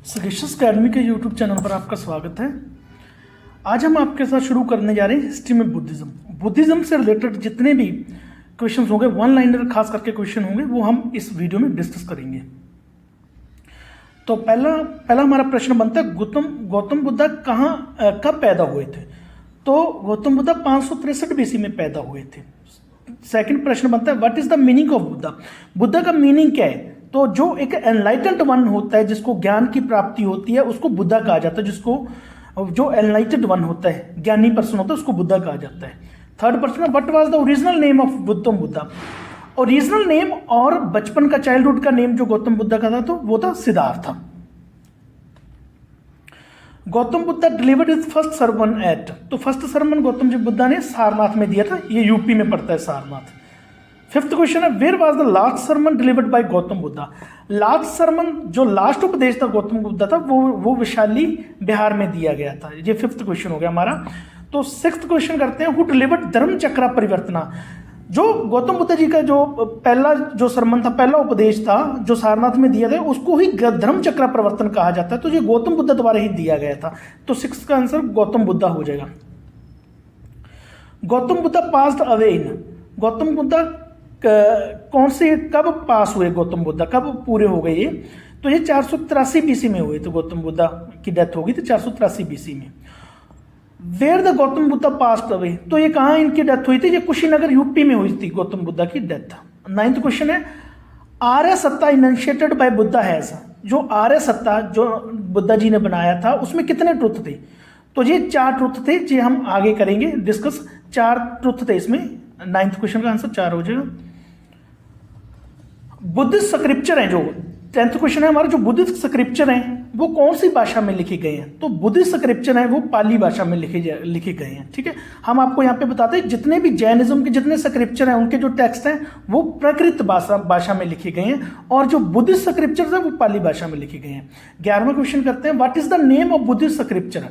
Sagacious academy के YouTube channel पर आपका स्वागत है। आज हम आपके साथ शुरू करने जा रहे हैं हिस्ट्री में बुद्धिज़्म से रिलेटेड जितने भी क्वेश्चंस होंगे, वन लाइनर खास करके क्वेश्चन होंगे, वो हम इस वीडियो में डिस्कस करेंगे। तो पहला हमारा प्रश्न बनता है, गौतम बुद्ध कब पैदा हुए थे? तो गौतम बुद्ध 563 BC में पैदा हुए थे। सेकंड प्रश्न बनता है, what is the meaning of Buddha? Buddha का मीनिंग क्या है? तो जो एक एनलाइटेंड वन होता है, जिसको ज्ञान की प्राप्ति होती है, उसको बुद्धा कहा जाता है। जो एनलाइटेंड वन होता है, ज्ञानी पर्सन होता है, उसको बुद्धा कहा जाता है। थर्ड प्रश्न, what was the original name of Gautam Buddha? Original name और बचपन का, चाइल्डहुड का नेम जो गौतम बुद्धा का था, तो वो था Siddhartha. Gautam Buddha delivered his first sermon at, तो फर्स्ट सरमन गौतम जी बुद्धा ने सारनाथ में दिया था। ये यूपी में पड़ता है सारनाथ। फिफ्थ क्वेश्चन है, where was the last sermon delivered by Gautam Buddha? Last sermon, जो लास्ट उपदेश था गौतम बुद्धा था, वो वैशाली बिहार में दिया गया था। ये फिफ्थ क्वेश्चन हो गया हमारा। तो सिक्स्थ क्वेश्चन करते हैं, हु डिलीवर्ड धर्म चक्र परिवर्तना? जो गौतम बुद्ध जी का जो सरमन था, पहला उपदेश था जो सारनाथ में दिया था, उसको ही धर्म चक्र परिवर्तन कहा जाता है। तो ये गौतम बुद्ध द्वारा ही दिया गया था। तो सिक्स का आंसर गौतम बुद्धा हो जाएगा। Gautam Buddha passed away in, Gautam Buddha कब पास हुए? गौतम बुद्धा कब पूरे हो गए ये? तो ये 483 BC में हुए। तो गौतम बुद्धा की डेथ होगी तो 483 BC में। Where the Gautam Buddha passed away, तो ये कहाँ इनकी डेथ हुई थी? ये कुशीनगर यूपी में हुई थी गौतम बुद्धा की डेथ। नाइन्थ क्वेश्चन है, आर्य सत्ता इनिशिएटेड बाय बुद्धा हैज, जो आर्य सत्ता जो बुद्धा जी ने बनाया था, उसमें कितने ट्रुथ थे? तो ये 4 ट्रुथ थे, जो हम आगे करेंगे डिस्कस। 4 ट्रुथ थे इसमें। नाइन्थ क्वेश्चन का आंसर 4 हो जाएगा। बुद्धिस्ट स्क्रिप्चर है जो 10th क्वेश्चन है हमारा, जो बुद्धिस्ट स्क्रिप्चर हैं वो कौन सी भाषा में लिखे गए हैं? तो बुद्धिस्ट स्क्रिप्चर हैं वो पाली भाषा में लिखे गए हैं। ठीक है, हम आपको यहाँ पे बताते हैं जितने भी जैनिज्म के जितने स्क्रिप्चर हैं, उनके जो टेक्स्ट हैं वो प्राकृत भाषा में लिखे गए हैं, और जो बुद्धिस्ट स्क्रिप्चर है वो पाली भाषा में लिखे गए हैं। 11वां क्वेश्चन करते हैं, what is the name of Buddhist scripture?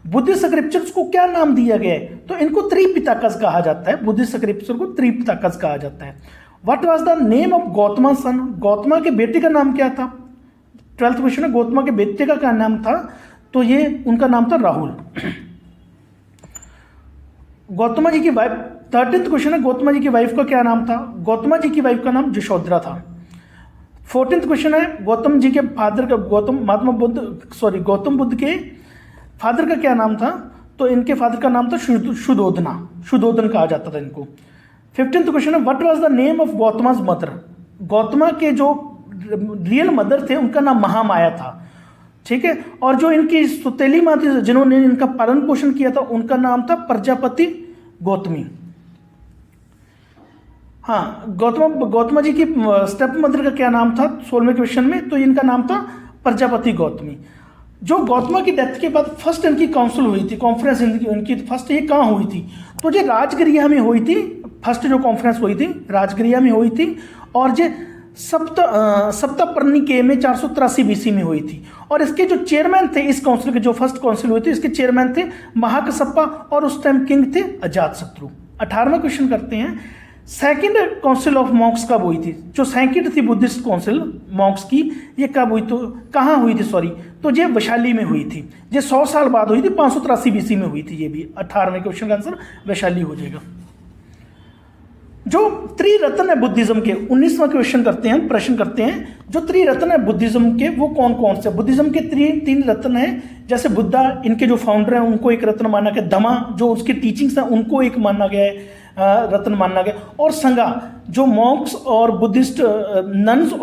Buddhist scriptures को क्या नाम दिया गया है? तो इनको त्रिपिटकस कहा जाता है। बुद्धिस्ट स्क्रिप्चर को त्रिपिटकस कहा जाता है। What was the name of Gautama सन? गौतमा के बेटे का नाम क्या था? 12th क्वेश्चन है, गौतमा के बेटे का क्या नाम था? तो ये उनका नाम था राहुल। गौतमा जी की वाइफ, 13th क्वेश्चन है, गौतमा जी की वाइफ का क्या नाम था? गौतमा जी की वाइफ का नाम यशोधरा था। 14th क्वेश्चन है, गौतम जी के फादर का, गौतम बुद्ध के फादर का क्या नाम था? तो इनके फादर का नाम था शुद्धोधन कहा जाता था इनको। 15th क्वेश्चन है, what was the name of Gautama's mother? Gautama के जो रियल मदर थे उनका नाम महामाया था। ठीक है, और जो इनकी सुतेली माँ थी जिन्होंने इनका पालन पोषण किया था, उनका नाम था प्रजापति गौतमी। हाँ, गौतमा जी की स्टेप मदर का क्या नाम था 16वें क्वेश्चन में? तो इनका नाम था प्रजापति गौतमी। जो गौतमा की डेथ के बाद फर्स्ट इनकी काउंसिल हुई थी, कॉन्फ्रेंस इनकी फर्स्ट, ये कहाँ हुई थी? तो ये राजगृह में हुई थी। फर्स्ट जो कॉन्फ्रेंस हुई थी राजगृह में हुई थी, और ये सप्तपर्णिके में 483 BC में हुई थी। और इसके जो चेयरमैन थे इस काउंसिल के, जो फर्स्ट काउंसिल हुई थी, इसके चेयरमैन थे महाकसप्पा, और उस टाइम किंग थे अजातशत्रु। 18वां क्वेश्चन करते हैं, सेकेंड काउंसिल ऑफ मॉन्क्स कब हुई थी? जो सेकेंड थी बुद्धिस्ट काउंसिल मॉन्क्स की, ये कब हुई? तो कहाँ हुई थी? तो ये वैशाली में हुई थी। ये 100 साल बाद हुई थी, 583 BC में हुई थी। ये भी 18वें क्वेश्चन का आंसर वैशाली हो जाएगा। जो त्रिरत्न है बुद्धिज्म के, 19वां क्वेश्चन करते हैं, प्रश्न करते हैं, जो त्रिरत्न है बुद्धिज्म के वो कौन कौन से? बुद्धिज्म के तीन रत्न हैं। जैसे बुद्धा, इनके जो फाउंडर हैं उनको एक रत्न माना गया। धम्मा, जो उसके टीचिंग्स हैं उनको एक माना गया है, रत्न माना गया। और संघा, जो मॉन्क्स और बुद्धिस्ट नन्स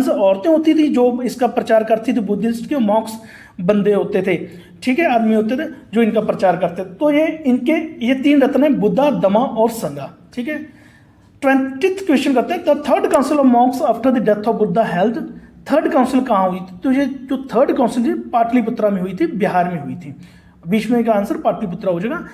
औरतें होती थी जो इसका प्रचार करती थी। बुद्धिस्ट के मॉन्क्स बंदे होते थे, ठीक है, आदमी होते थे जो इनका प्रचार करते थे। तो ये 3 रत्न है, बुद्धा, धम्मा और संघा। ठीक है, 20th क्वेश्चन करते हैं, the third council of Monks after the death of Buddha held. Third council कहाँ हुई थी? तो ये जो थर्ड काउंसिल पाटलिपुत्रा में हुई थी, बिहार में हुई थी। बीच में का आंसर पाटलिपुत्रा हो जाएगा।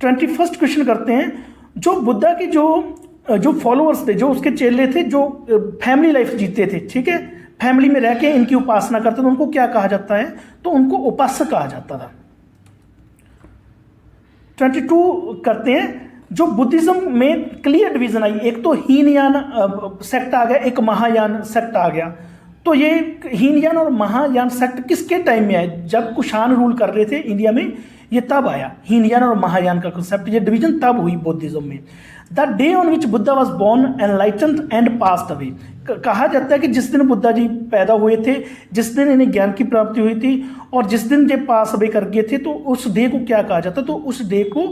21st क्वेश्चन करते हैं, जो बुद्धा के जो फॉलोअर्स थे, जो उसके चेले थे, जो फैमिली लाइफ जीते थे, ठीक है, फैमिली में रह के इनकी उपासना करते थे, उनको क्या कहा जाता है? तो उनको उपासक कहा जाता था। 22 करते हैं, जो बुद्धिज्म में क्लियर डिवीजन आई, एक तो हीनयान सेक्ट आ गया, एक महायान सेक्ट आ गया। तो ये हीनयान और महायान सेक्ट किसके टाइम में आया? जब कुषाण रूल कर रहे थे इंडिया में, ये तब आया हीनयान और महायान का कंसेप्ट। ये डिवीजन तब हुई बुद्धिज्म में। The day on which Buddha was born enlightened and passed away, कहा जाता है कि जिस दिन बुद्धा जी पैदा हुए थे, जिस दिन इन्हें ज्ञान की प्राप्ति हुई थी और जिस दिन ये पास अवे कर गए थे, तो उस डे को क्या कहा जाता है? तो उस डे को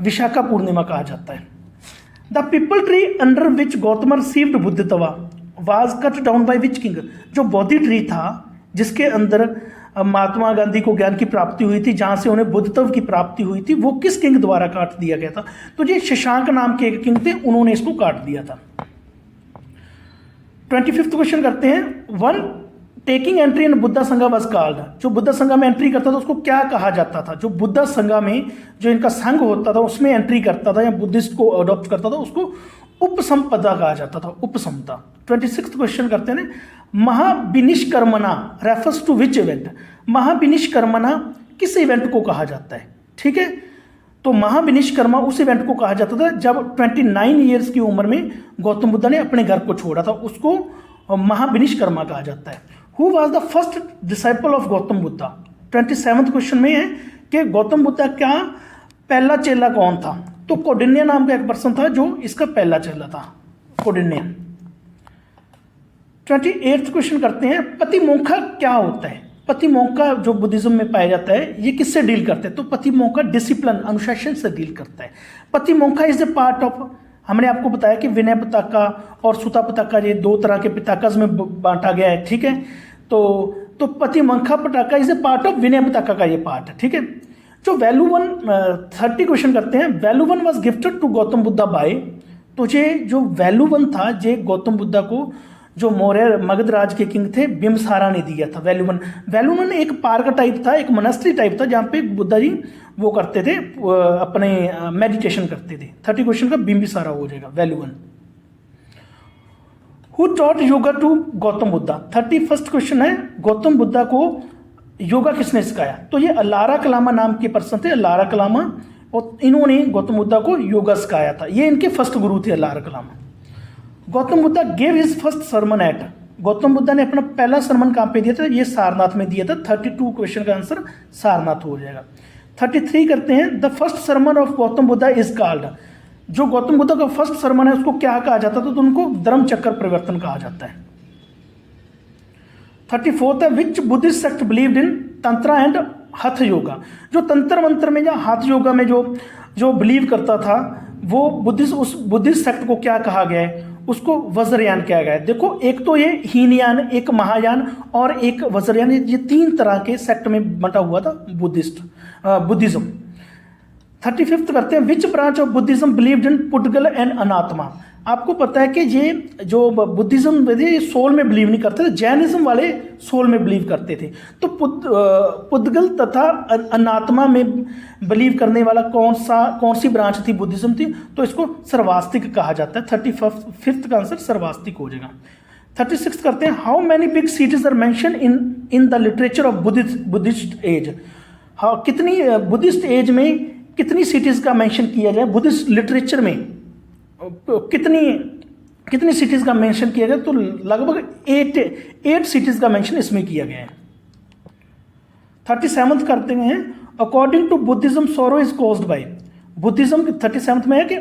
विशाखा पूर्णिमा कहा जाता है। The peepal tree under which Gautam received Buddhatva was cut down by which king, जो बोधि ट्री था जिसके अंदर महात्मा गांधी को ज्ञान की प्राप्ति हुई थी, जहां से उन्हें बुद्धत्व की प्राप्ति हुई थी, वो किस किंग द्वारा काट दिया गया था? तो ये शशांक नाम के एक किंग थे, उन्होंने इसको काट दिया था। 25th क्वेश्चन करते हैं। One taking entry in Buddha संघा वाज कॉल्ड, जो बुद्धा संघा में एंट्री करता था उसको क्या कहा जाता था? जो बुद्धा संघा में जो इनका संघ होता था उसमें एंट्री करता था या बुद्धिस्ट को अडॉप्ट करता था, उसको उपसंपदा कहा जाता था, उपसंपदा। 26th क्वेश्चन करते हैं। महाविनिष्कर्मणा रेफर्स टू विच इवेंट, महाविनिष्कर्मणा किस इवेंट को कहा जाता है? ठीक है, तो महाविनिष्कर्मा उस इवेंट को कहा जाता था जब 29 ईयर्स की उम्र में गौतम बुद्ध ने अपने घर को छोड़ा था, उसको महाविनिष्कर्मा कहा जाता है। Who was the first disciple of Gautam Buddha? 27th question में है कि गौतम बुद्ध का पहला चेला कौन था? तो कौंडिन्य नाम का एक पर्सन था जो इसका पहला चेला था, कौंडिन्य। 28th क्वेश्चन करते हैं। पतिमोक्ष क्या होता है? पतिमोक्ष जो बुद्धिज्म में पाया जाता है, ये किससे डील करते हैं? तो पतिमोक्ष डिसिप्लिन, अनुशासन से डील करता है। पतिमोक्ष इज द पार्ट ऑफ, हमने आपको बताया कि विनय पिताका और सुता पिताका, ये दो तरह के पिताकाज में बांटा गया है। ठीक है, तो पतिमोक्ष पिताका इज ए पार्ट ऑफ विनय पिताका का ये पार्ट है। ठीक है, जो वैल्यू 1 30 क्वेश्चन करते हैं। Value 1 was gifted to Gautam Buddha by, तो ये जो वैल्यू 1 था ये गौतम बुद्धा को जो मौर्य मगध राज के किंग थे बिम्बसारा ने दिया था। वैल्यू 1 एक पार्क टाइप था, एक मोनेस्ट्री टाइप था जहाँ पे बुद्धा जी वो करते थे, अपने मेडिटेशन करते थे। 30 क्वेश्चन का बिम्बिसारा हो जाएगा value 1। Who taught yoga to Gautam Buddha? 31st question है, गौतम बुद्धा को योगा किसने सिखाया? तो ये अलारा कलामा नाम के पर्सन थे, अलारा कलामा, और इन्होंने गौतम बुद्धा को योगा सिखाया था। ये इनके फर्स्ट गुरु थे, Alara Kalama. Gautam Buddha gave his first sermon at, Gautam Buddha ने अपना पहला सरमन कहाँ पे दिया था? ये सारनाथ में दिया था। 32 क्वेश्चन का आंसर सारनाथ हो जाएगा। 33 करते हैं। The first sermon of Gautam Buddha is called, जो गौतम बुद्धा का फर्स्ट सरमन है उसको क्या कहा जाता था? तो उनको धर्म चक्र परिवर्तन कहा जाता है। 34 है। Which Buddhist sect believed in tantra and hatha yoga, जो तंत्र मंत्र में या हाथ योगा में जो बिलीव करता था वो उस बुद्धिस्ट सेक्ट को क्या कहा गया है? उसको वज्रयान किया गया है। देखो, एक तो ये हीनयान, एक महायान और एक वज्रयान, ये 3 तरह के सेक्ट में बंटा हुआ था बुद्धिज्म। 35th करते हैं। Which branch of Buddhism believed in pudgala and अनात्मा? आपको पता है कि ये जो बुद्धिज्म ये सोल में बिलीव नहीं करते थे, जैनिज्म वाले सोल में बिलीव करते थे। तो पुद्गल तथा अनात्मा में बिलीव करने वाला कौन सी ब्रांच थी? बुद्धिज्म थी। तो इसको सर्वास्तिक कहा जाता है। 35th का आंसर सर्वास्तिक हो जाएगा। 36 करते हैं। How many big cities are mention in the literature of Buddhist age? हाँ, कितनी बुद्धिस्ट एज में कितनी सिटीज का मेंशन किया जाए? बुद्धिस्ट लिटरेचर में कितनी सिटीज का मेंशन किया गया? तो लगभग 8 सिटीज का मेंशन इसमें किया गया है। 37th करते हैं। अकॉर्डिंग टू बुद्धिज्म सोरो इज कॉज्ड बाय, बुद्धिज्म के 37th में है कि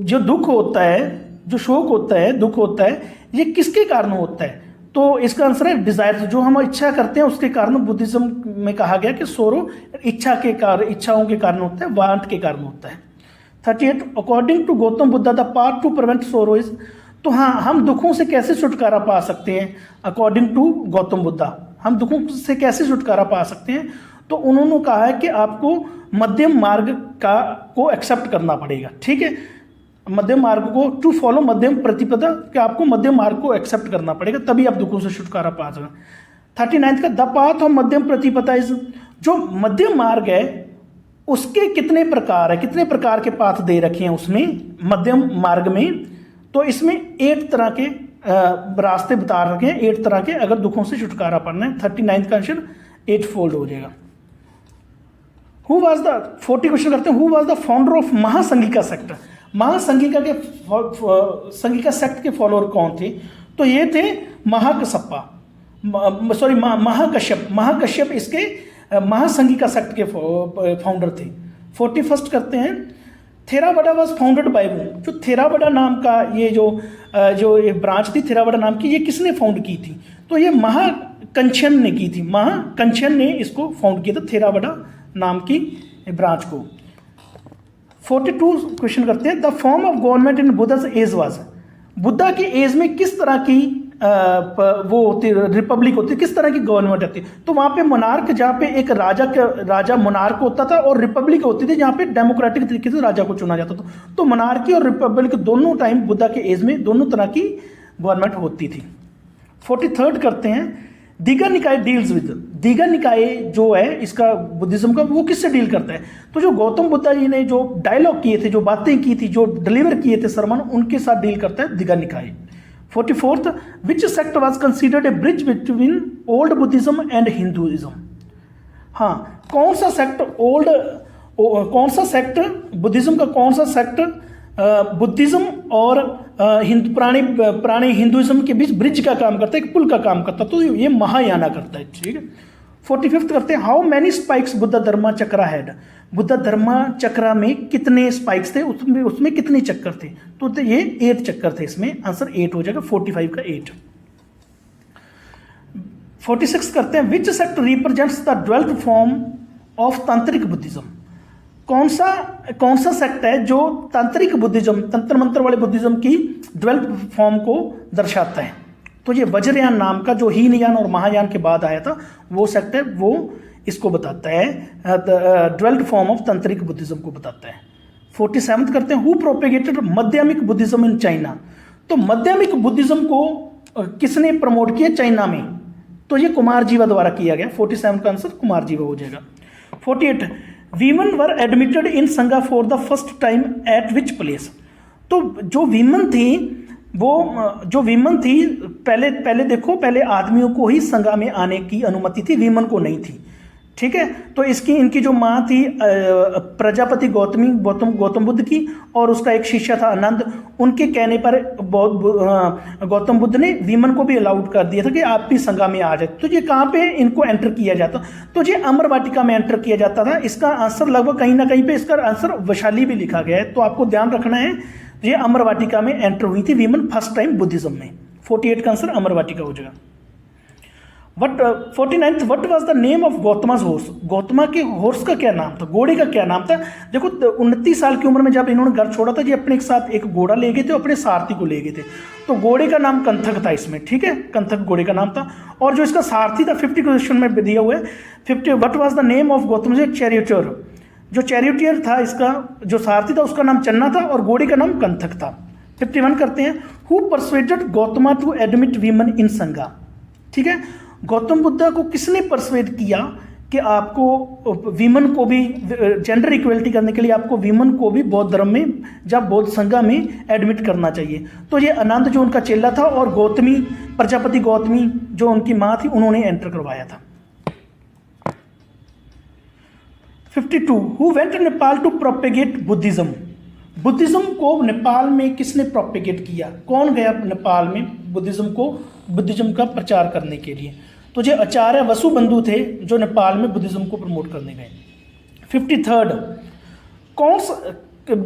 जो दुख होता है, जो शोक होता है, दुख होता है, ये किसके कारण होता है? तो इसका आंसर है डिजायर, जो हम इच्छा करते हैं उसके कारण बुद्धिज्म में कहा गया कि सोरो इच्छाओं के कारण होता है, वांट के कारण होता है। 38 according to Gautam Buddha the path to prevent sorrow is, तो हाँ, हम दुखों से कैसे छुटकारा पा सकते हैं? अकॉर्डिंग टू गौतम बुद्धा हम दुखों से कैसे छुटकारा पा सकते हैं? तो उन्होंने कहा है कि आपको मध्यम मार्ग को एक्सेप्ट करना पड़ेगा। ठीक है, मध्यम मार्ग को टू फॉलो मध्यम प्रतिपदा, कि आपको मध्यम मार्ग को एक्सेप्ट करना पड़ेगा, तभी आप दुखों से छुटकारा पा सकते। 39 का द पाथ ऑफ मध्यम प्रतिपदा इज, जो मध्यम मार्ग है उसके कितने प्रकार है? कितने प्रकार के पाथ दे रखे हैं उसमें मध्यम मार्ग में? तो इसमें 8 तरह के रास्ते बता रखे हैं, 8 तरह के, अगर दुखों से छुटकारा पाना है। 39 का आंसर 8 फोल्ड हो जाएगा। हु वाज द 40 क्वेश्चन करते हैं। Who was the founder of Mahasanghika sect? Mahasanghika sect के फॉलोअर कौन थे? तो ये थे महाकसप्पा, सॉरी महाकश्यप इसके महासंघिका सेक्ट के फाउंडर थे। 41 करते हैं, थेरावाडा वाज फाउंडेड बाय हूम। जो थेरावाडा नाम का ये जो एक ब्रांच थी थेरावाडा नाम की, ये किसने फाउंड की थी? तो ये महाकंचन ने की थी, महाकंचन ने इसको फाउंड किया था, थेरावाडा नाम की ब्रांच को। 42 क्वेश्चन करते हैं, the form of government in Buddha's age was, Buddha की एज में किस तरह की वो होती, रिपब्लिक होती, किस तरह की गवर्नमेंट होती? तो वहाँ पे मोनार्क, जहाँ पे एक राजा मोनार्क होता था, और रिपब्लिक होती थी जहाँ पे डेमोक्रेटिक तरीके से राजा को चुना जाता था। तो मोनार्की और रिपब्लिक दोनों टाइम बुद्धा के एज में दोनों तरह की गवर्नमेंट होती थी। 43 करते हैं, दीगर निकाय डील्स विद, दीगर निकाय जो है इसका बुद्धिज्म का, वो किससे डील करता है? तो जो गौतम बुद्धा जी ने जो डायलॉग किए थे, जो बातें की थी, जो डिलीवर किए थे सरमन, उनके साथ डील करता है दीगर निकाय। 44th, which sect was considered a bridge between old Buddhism and Hinduism? हाँ, कौन सा सेक्ट बुद्धिज्म का, कौन सा सेक्ट बुद्धिज्म और पुराने हिंदुइज्म के बीच ब्रिज का काम करता है, एक पुल का काम करता है? तो ये महायाना करता है। ठीक है। 45th करते हैं, how many spikes Buddha dharma chakra had? Buddha dharma chakra में कितने स्पाइक्स थे, उसमें कितने चक्कर थे? तो ये 8 चक्कर थे, इसमें आंसर 8 हो जाएगा, 45 का 8। 46 करते हैं, which sect represents the 12th form of tantric Buddhism? कौन सा सेक्ट है जो तांत्रिक बुद्धिज्म, तंत्र मंत्र वाले बुद्धिज्म की 12th फॉर्म को दर्शाता है? तो ये वज्रयान नाम का, जो हीनयान और महायान के बाद आया था, वो सेक्ट है, वो इसको बताता है, 12th form of tantric Buddhism को बताता है। 47th करते हैं, हु प्रोपेगेटेड माध्यमिक बुद्धिज्म इन चाइना? तो माध्यमिक बुद्धिज्म को किसने प्रमोट किया चाइना में? तो ये कुमार जीवा द्वारा किया गया। 47 का आंसर कुमार जीवा हो जाएगा। 48, वीमन वर एडमिटेड इन संघा for the first time eight which place? तो जो वीमन थी पहले देखो, पहले आदमियों को ही संघा में आने की अनुमति थी, वीमन को नहीं थी। ठीक है। तो इनकी जो माँ थी प्रजापति गौतम बुद्ध की, और उसका एक शिष्य था आनंद, उनके कहने पर गौतम बुद्ध ने वीमन को भी अलाउड कर दिया था कि आप भी संघा में आ जाए। तो ये कहाँ पे इनको एंटर किया जाता? तो ये अमर वाटिका में एंटर किया जाता था। इसका आंसर लगभग कहीं ना कहीं पे इसका आंसर वैशाली भी लिखा गया है, तो आपको ध्यान रखना है, ये अमर वाटिका में एंटर हुई थी वीमन फर्स्ट टाइम बुद्धिज्म में। 48 का आंसर अमर वाटिका हो जाएगा। 49th, what was the name of Gautama's horse? Gautama के हॉर्स का क्या नाम था, घोड़े का क्या नाम था? देखो 29 साल की उम्र में जब इन्होंने घर छोड़ा था, ये अपने एक साथ एक घोड़ा ले गए थे, अपने सारथी को ले गए थे। तो घोड़े का नाम कंथक था इसमें। ठीक है, कंथक घोड़े का नाम था। और जो इसका सारथी था, 50 क्वेश्चन में दिया हुआ है 50, what was the name of Gautam charioteer? जो चैरियटियर था, इसका जो सारथी था, उसका नाम चन्ना था, और घोड़े का नाम कंथक था। 51 करते हैं, who persuaded Gautama to admit women in sangha? ठीक है, गौतम बुद्धा को किसने परसुएड किया कि आपको वीमन को भी, जेंडर इक्वलिटी करने के लिए आपको वीमन को भी बौद्ध धर्म में, जब बौद्ध संघा में एडमिट करना चाहिए? तो ये आनंद जो उनका चेला था, और गौतमी, प्रजापति गौतमी जो उनकी माँ थी, उन्होंने एंटर करवाया था। 52, who went Nepal to propagate Buddhism? Buddhism को नेपाल में किसने प्रोपेगेट किया? कौन गया नेपाल में बुद्धिज्म का प्रचार करने के लिए? तो जो आचार्य वसुबंधु थे, जो नेपाल में बुद्धिज्म को प्रमोट करने गए। 53rd,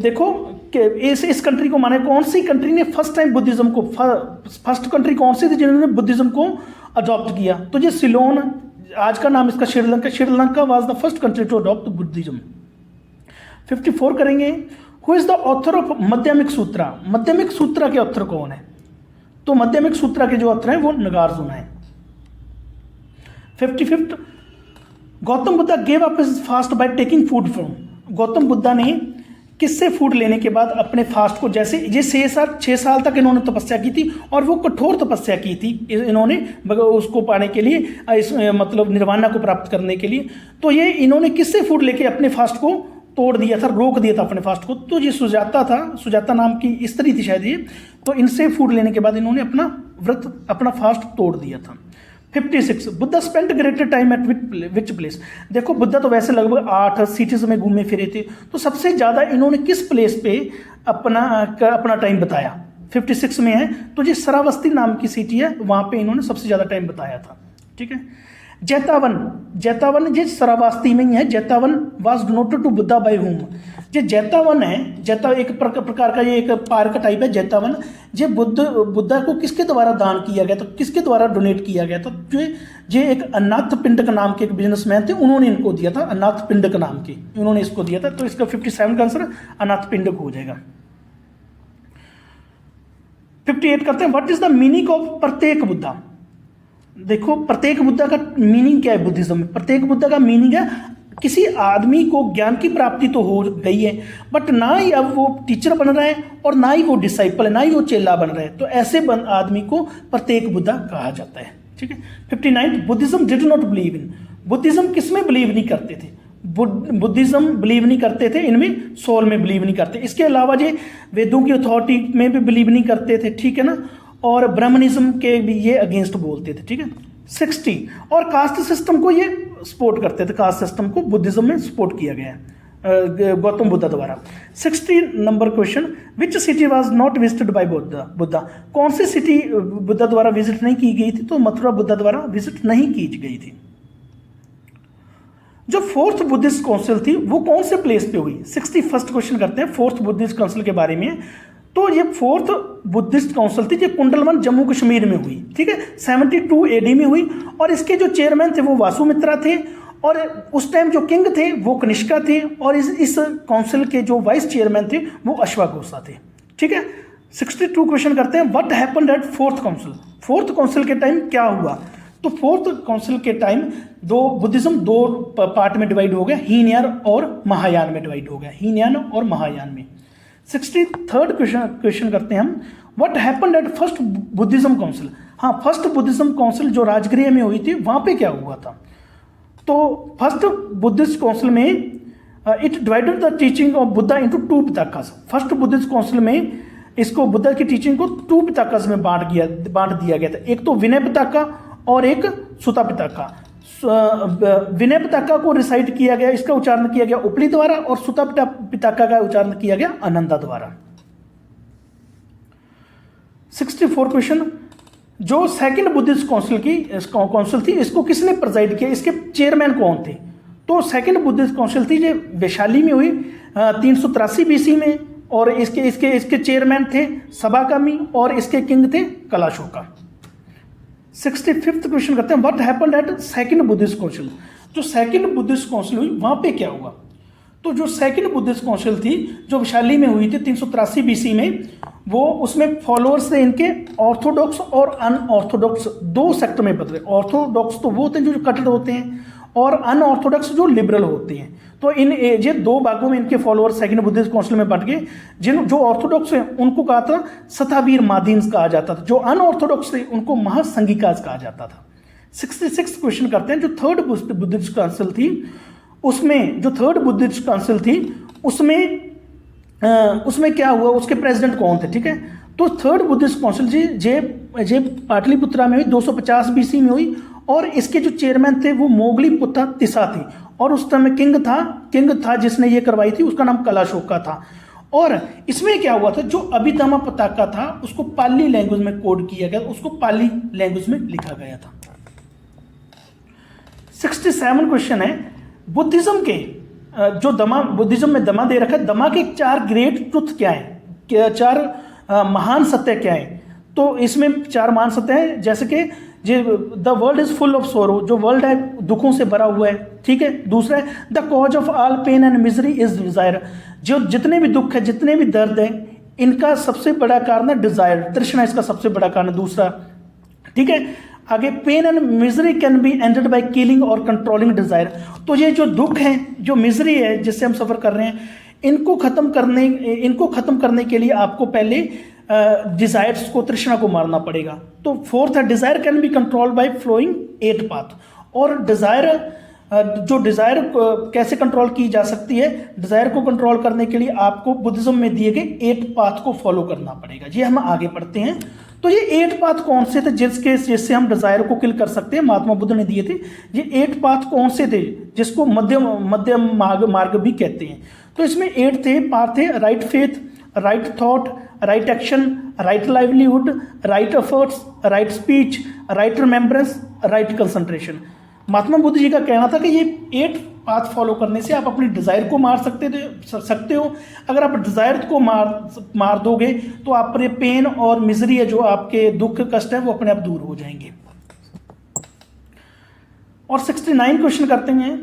देखो इस कंट्री को माने, कौन सी कंट्री ने फर्स्ट टाइम बुद्धिज्म को, फर्स्ट कंट्री कौन सी थी जिन्होंने बुद्धिज्म को अडॉप्ट किया? तो ये सिलोन, आज का नाम इसका Sri Lanka was the first country to adopt Buddhism. 54 करेंगे, who is the author of Madhyamika Sutra? माध्यमिक सूत्रा के ऑथर कौन है? तो माध्यमिक सूत्रा के जो ऑथर हैं वो नागार्जुन है। 55th, Gautam Buddha gave up his fast by taking food from? Gautam Buddha ने किससे फूड लेने के बाद अपने फास्ट को, जैसे ये 6 साल तक इन्होंने तपस्या की थी, और वो कठोर तपस्या की थी इन्होंने उसको पाने के लिए, मतलब निर्वाणा को प्राप्त करने के लिए। तो ये इन्होंने किससे फूड लेके अपने फास्ट को तोड़ दिया था, रोक दिया था अपने फास्ट को? तो ये सुजाता नाम की स्त्री थी शायद ये। तो इनसे फूड लेने के बाद इन्होंने अपना फास्ट तोड़ दिया था। 56, Buddha spent greater time eight which place? देखो बुद्धा तो वैसे लगभग 8 सिटीज में घूमे फिरे थे, तो सबसे ज़्यादा इन्होंने किस प्लेस पे अपना टाइम बताया? 56 में है। तो ये श्रावस्ती नाम की सिटी है, वहाँ पे इन्होंने सबसे ज़्यादा टाइम बताया था। ठीक है। जैतावन ये श्रावस्ती में ही है। Jetavana was donated to Buddha by whom. ये जैतावन है, एक प्रकार का ये एक पार्क टाइप है जैतावन। ये बुद्धा को किसके द्वारा दान किया गया था, किसके द्वारा डोनेट किया गया था? जो एक अनाथ पिंडक नाम के एक बिजनेसमैन थे, उन्होंने इनको दिया था, अनाथ पिंडक नाम के उन्होंने इसको दिया था। तो इसका 57 का आंसर अनाथ पिंडक हो जाएगा। 58 करते हैं, what is the meaning of प्रत्येक बुद्धा? देखो प्रत्येक बुद्धा का मीनिंग क्या है बुद्धिज्म में? प्रत्येक बुद्धा का मीनिंग है किसी आदमी को ज्ञान की प्राप्ति तो हो गई है, बट ना ही अब वो टीचर बन रहा है और ना ही वो डिसाइपल है, ना ही वो चेला बन रहा है। तो ऐसे आदमी को प्रत्येक बुद्धा कहा जाता है। ठीक है। 59, Buddhism did not believe in. Buddhism किसमें बिलीव नहीं करते थे? बुद्धिज्म बिलीव नहीं करते थे इनमें, सोल में बिलीव नहीं करते। इसके अलावा ये वेदों की अथॉरिटी में भी बिलीव नहीं करते थे। ठीक है ना। और ब्राह्मणिज्म के भी ये अगेंस्ट बोलते थे। ठीक है। 60, और कास्ट सिस्टम को ये सपोर्ट करते थे। कास्ट सिस्टम को बुद्धिज्म में सपोर्ट किया गया है गौतम बुद्ध द्वारा। 60 number question, which city was not visited by Buddha? कौन सी सिटी बुद्धा द्वारा विजिट नहीं की गई थी? तो मथुरा बुद्धा द्वारा विजिट नहीं की गई थी। जो फोर्थ बुद्धिस्ट काउंसिल थी वो कौन से प्लेस पे हुई? 61st क्वेश्चन करते हैं फोर्थ बुद्धिस्ट काउंसिल के बारे में। तो ये फोर्थ बुद्धिस्ट काउंसिल थी, ये कुंडलवन जम्मू कश्मीर में हुई। ठीक है। 72 AD में हुई, और इसके जो चेयरमैन थे वो वासुमित्रा थे, और उस टाइम जो किंग थे वो कनिष्का थे, और इस काउंसिल के जो वाइस चेयरमैन थे वो अश्वाघोषा थे। ठीक है। 62 क्वेश्चन करते हैं, what happened at fourth council? Fourth council के टाइम क्या हुआ? तो फोर्थ काउंसिल के टाइम बुद्धिज्म दो पार्ट में डिवाइड हो गया, हीनयान और महायान में डिवाइड हो गया, हीनयान और महायान में। 63rd क्वेश्चन करते हैं हम, what happened at first Buddhism council? हाँ, फर्स्ट बुद्धिज्म काउंसिल जो राजगृह में हुई थी वहां पे क्या हुआ था? तो फर्स्ट बुद्धिस्ट काउंसिल में it divided the teaching of Buddha into 2 Pitakas. First Buddhist council में इसको बुद्धा की टीचिंग को 2 पिताकास में बांट दिया गया था। एक तो विनय पिताका और एक सुता पिताका। विनय पिताका को रिसाइट किया गया, इसका उच्चारण किया गया उपली द्वारा, और सुता पिताका का उच्चारण किया गया आनंदा द्वारा। 64 क्वेश्चन, जो सेकंड बुद्धिस्ट काउंसिल थी इसको किसने प्रेजाइड किया? इसके चेयरमैन कौन थे? तो सेकंड बुद्धिस्ट काउंसिल थी ये वैशाली में हुई 383 BC में, और इसके चेयरमैन थे सबाकामी, और इसके किंग थे कलाशोका। 65th क्वेश्चन करते हैं, what happened at second Buddhist council? जो सेकंड बुद्धिस्ट काउंसिल हुई वहां पे क्या हुआ? तो जो सेकंड बुद्धिस्ट काउंसिल थी जो वैशाली में हुई थी 383 BC में, वो उसमें फॉलोअर्स थे इनके ऑर्थोडॉक्स और अनऑर्थोडॉक्स, 2 सेक्टर में बदले। ऑर्थोडॉक्स तो वो होते हैं जो कट्टर होते हैं, और अनऑर्थोडॉक्स जो लिबरल होते हैं। तो ये 2 भागों में इनके फॉलोअर्स सेकंड बुद्धिस्ट काउंसिल में बट गए। जो ऑर्थोडॉक्स हैं उनको कहा था सतावीर मादीन्स कहा जाता था, जो अनऑर्थोडॉक्स थे उनको महासंघिकास कहा जाता था। 66 क्वेश्चन करते हैं, जो थर्ड बुद्धिस्ट काउंसिल थी उसमें उसमें क्या हुआ? उसके प्रेसिडेंट कौन थे? ठीक है। तो थर्ड बुद्धिस्ट काउंसिल जे पाटलिपुत्रा में हुई 250 BC में हुई, और इसके जो चेयरमैन थे वो मोगली पुत्र तिसा थे, और उस समय किंग था जिसने ये करवाई थी, उसका नाम कलाशोका था। और इसमें क्या हुआ था? जो अभिधम्म पिताका था उसको पाली लैंग्वेज में कोड किया गया, उसको पाली लैंग्वेज में लिखा गया था। 67 क्वेश्चन है, बुद्धिज्म के जो बुद्धिज्म में दमा दे रखा है, दमा के 4 ग्रेट ट्रुथ क्या है? 4 महान सत्य क्या है? तो इसमें 4 महान सत्य हैं, जैसे कि the world is full of सोरो, जो वर्ल्ड है दुखों से भरा हुआ है। ठीक है। दूसरा है the cause of all pain and misery is desire, जो जितने भी दुख है, जितने भी दर्द है, इनका सबसे बड़ा कारण है डिजायर, तृष्णा इसका सबसे बड़ा कारण है। दूसरा, ठीक है, आगे pain and misery can be ended by killing और कंट्रोलिंग डिजायर। तो ये जो दुख है, जो मिजरी है जिससे हम सफर कर रहे हैं, इनको खत्म करने के लिए आपको पहले डिजायर्स को, तृष्णा को मारना पड़ेगा। तो फोर्थ है desire can be control by following 8 path. और डिजायर कैसे कंट्रोल की जा सकती है? डिजायर को कंट्रोल करने के लिए आपको बुद्धिज्म में दिए गए 8 पाथ को फॉलो करना पड़ेगा। ये हम आगे पढ़ते हैं। तो ये 8 पाथ कौन से थे जिससे हम डिजायर को किल कर सकते हैं? महात्मा बुद्ध ने दिए थे। ये 8 पाथ कौन से थे जिसको मध्यम मार्ग भी कहते हैं? तो इसमें 8 पाथ थे, right faith, right thought, right action, right livelihood, right efforts, right speech, right remembrance, right concentration. Mahatma Buddh ji का कहना था कि ये 8 पाथ फॉलो करने से आप अपनी डिज़ायर को मार सकते हो। अगर आप डिज़ायर को मार दोगे तो आप पर पेन और मिजरी है, जो आपके दुख कष्ट है, वो अपने आप दूर हो जाएंगे। और 69 क्वेश्चन करते हैं,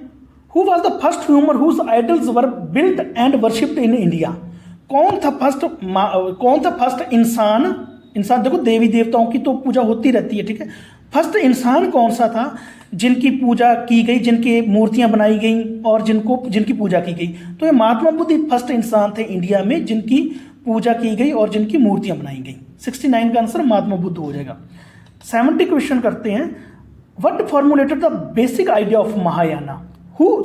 who was the first human whose idols were built and worshipped in India. कौन था फर्स्ट इंसान देखो देवी देवताओं की तो पूजा होती रहती है, ठीक है। फर्स्ट इंसान कौन सा था जिनकी पूजा की गई, जिनकी मूर्तियां बनाई गई और जिनकी पूजा की गई? तो ये महात्मा बुद्ध फर्स्ट इंसान थे इंडिया में जिनकी पूजा की गई और जिनकी मूर्तियां बनाई गई। 69 का आंसर महात्मा बुद्ध हो जाएगा। 70 क्वेश्चन करते हैं, what formulated the basic idea of Mahayana. Who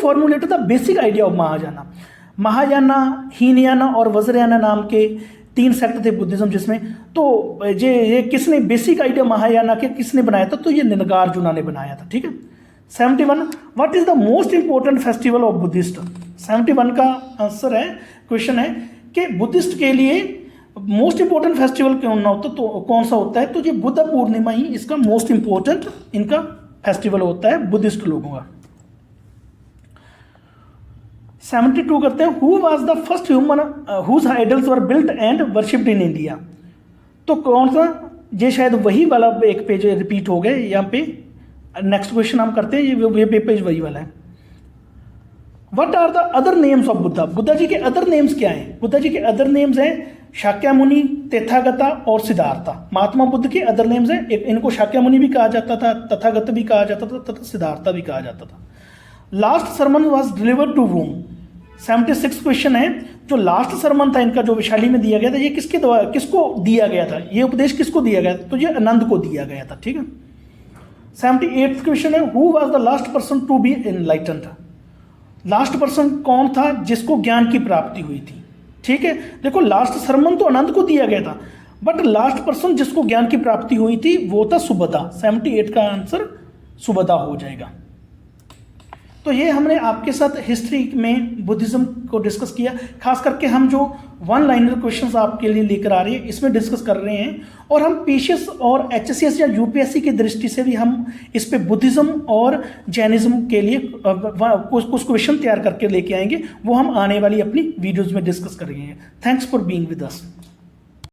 formulated the basic idea of Mahayana. Mahayana, Hinayana और वज्रयाना नाम के 3 सेक्ट थे बुद्धिज्म जिसमें। तो ये किसने बेसिक आइडिया महायाना के किसने बनाया था? तो ये नागार्जुना ने बनाया था, ठीक है। 71, what is the most important festival of Buddhist. 71 का आंसर है, क्वेश्चन है कि बुद्धिस्ट के लिए मोस्ट इंपॉर्टेंट फेस्टिवल क्यों ना होता, तो कौन सा होता है? तो ये बुद्ध पूर्णिमा ही इसका मोस्ट इंपॉर्टेंट इनका फेस्टिवल होता है बुद्धिस्ट लोगों का। 72 करते हैं, who was the first human whose idols were built and worshipped in India. तो कौन सा? ये शायद वही वाला एक पेज रिपीट हो गए यहाँ पे। नेक्स्ट क्वेश्चन हम करते हैं, ये पेज वही वाला है। What are the other names of Buddha. Buddha ji के अदर नेम्स क्या हैं? बुद्धा जी के अदर नेम्स हैं शाक्यामुनि, तथागता और सिद्धार्था। महात्मा बुद्ध के अदर नेम्स हैं, इनको शाक्यामुनि भी कहा जाता था, तथागत भी कहा जाता था तथा सिद्धार्था भी कहा जाता था। Last sermon was delivered to whom. 76 question है, जो लास्ट सरमन था इनका जो वैशाली में दिया गया था, ये किसको दिया गया था? ये उपदेश किसको दिया गया था? तो ये आनंद को दिया गया था, ठीक है। 78 क्वेश्चन है, who was the last person to be enlightened. Last person कौन था जिसको ज्ञान की प्राप्ति हुई थी? ठीक है, देखो लास्ट सरमन तो आनंद को दिया गया था, बट लास्ट पर्सन जिसको ज्ञान की प्राप्ति हुई थी वो था सुबदा। 78 का आंसर सुबदा हो जाएगा। तो ये हमने आपके साथ हिस्ट्री में बुद्धिज्म को डिस्कस किया। खास करके हम जो 1 लाइनर क्वेश्चंस आपके लिए लेकर आ रहे हैं इसमें डिस्कस कर रहे हैं, और हम पीसीएस और एचएससीएस या यूपीएससी की दृष्टि से भी हम इस पे बुद्धिज्म और जैनिज्म के लिए कुछ क्वेश्चन तैयार करके लेके आएंगे, वो हम आने वाली अपनी वीडियोज में डिस्कस करेंगे। Thanks for being with us.